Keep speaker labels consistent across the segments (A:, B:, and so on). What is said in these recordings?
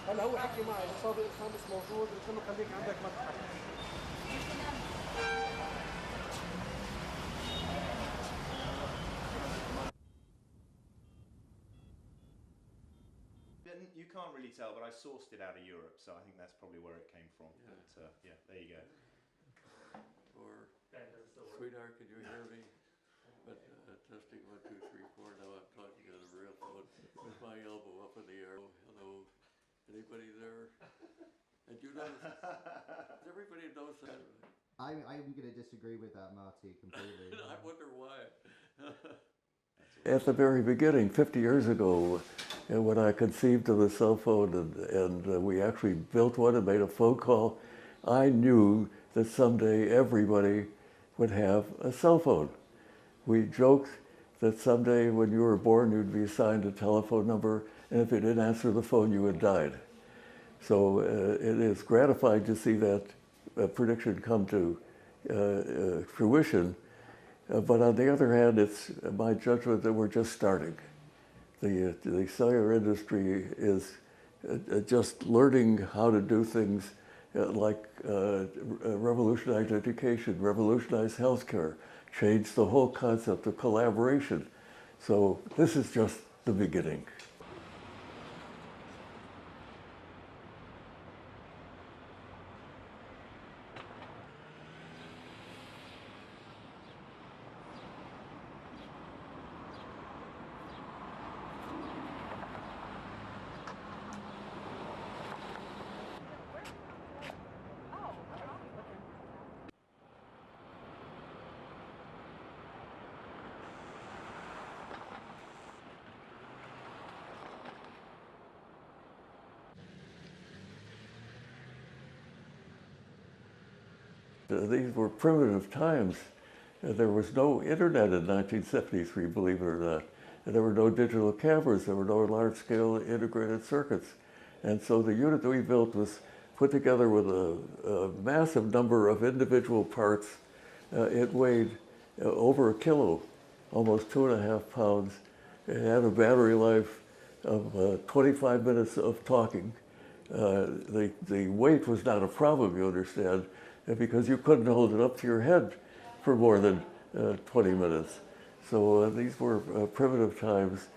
A: هلا هو حكي معي الصادق الخامس موجود قلت له خليك عندك ما تتحرك.
B: You can't really tell, but I sourced it out of Europe, so I think that's probably where it came from. Yeah. But yeah, there you go.
C: Or, sweetheart, can you hear me? But testing 1, 2, 3, 4. Now I'm talking on a real phone with my elbow up in the air. Hello, anybody there? And you know, everybody knows that.
D: I'm going to disagree with that, Marty, completely.
C: I wonder why. At the very beginning, 50 years ago, when I conceived of the cell phone and we actually built one and made a phone call, I knew that someday everybody would have a cell phone. We joked that someday when you were born you'd be assigned a telephone number, and if you didn't answer the phone you had died. So it is gratifying to see that prediction come to fruition. But on the other hand, it's my judgment that we're just starting. The cellular industry is just learning how to do things like revolutionize education, revolutionize healthcare, change the whole concept of collaboration. So this is just the beginning. These were primitive times. There was no internet in 1973, believe it or not. And there were no digital cameras, there were no large-scale integrated circuits. And so the unit that we built was put together with a massive number of individual parts. It weighed over a kilo, almost 2.5 pounds. It had a battery life of 25 minutes of talking. The weight was not a problem, you understand, because you couldn't hold it up to your head for more than 20 minutes. So these were primitive times.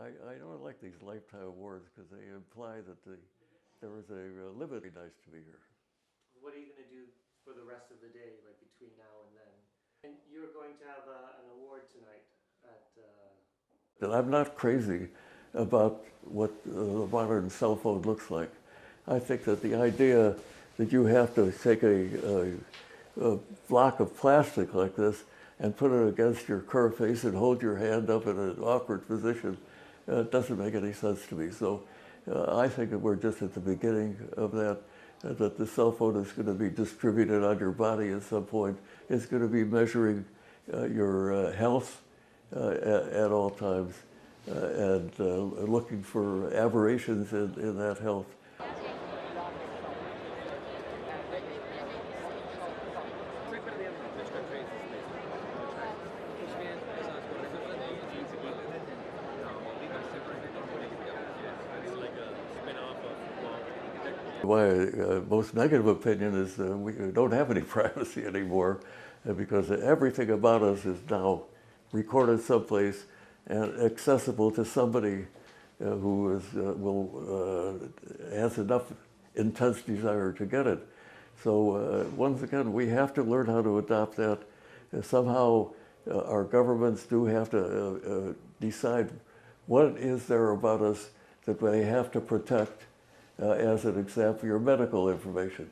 C: I don't like these lifetime awards because they imply that there was a limit. It's nice to be here.
E: What are you going to do for the rest of the day, like between now and then? And you're going to have an award tonight at...
C: I'm not crazy about what the modern cell phone looks like. I think that the idea that you have to take a block of plastic like this and put it against your curved face and hold your hand up in an awkward position doesn't make any sense to me. So I think that we're just at the beginning of that, that the cell phone is going to be distributed on your body at some point. It's going to be measuring your health at all times and looking for aberrations in that health. My most negative opinion is we don't have any privacy anymore because everything about us is now recorded someplace and accessible to somebody who has enough intense desire to get it. So once again, we have to learn how to adopt that. Somehow our governments do have to decide what is there about us that they have to protect. As an example, your medical information.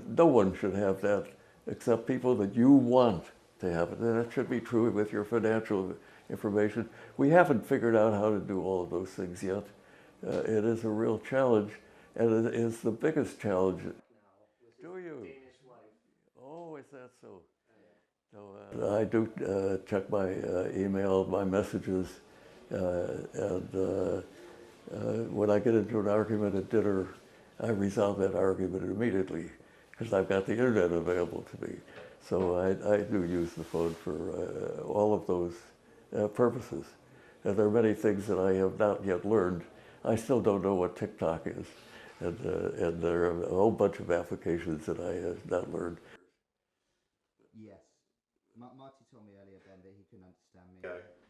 C: No one should have that except people that you want to have it. And that should be true with your financial information. We haven't figured out how to do all of those things yet. It is a real challenge, and it is the biggest challenge. Do you?
E: Danish wife.
C: Oh, is that so? So I do check my email, my messages, and when I get into an argument at dinner, I resolve that argument immediately because I've got the internet available to me. So I do use the phone for all of those purposes. And there are many things that I have not yet learned. I still don't know what TikTok is. And there are a whole bunch of applications that I have not learned.
D: Yes. Marty told me earlier, Ben, that he couldn't understand me.
B: Go.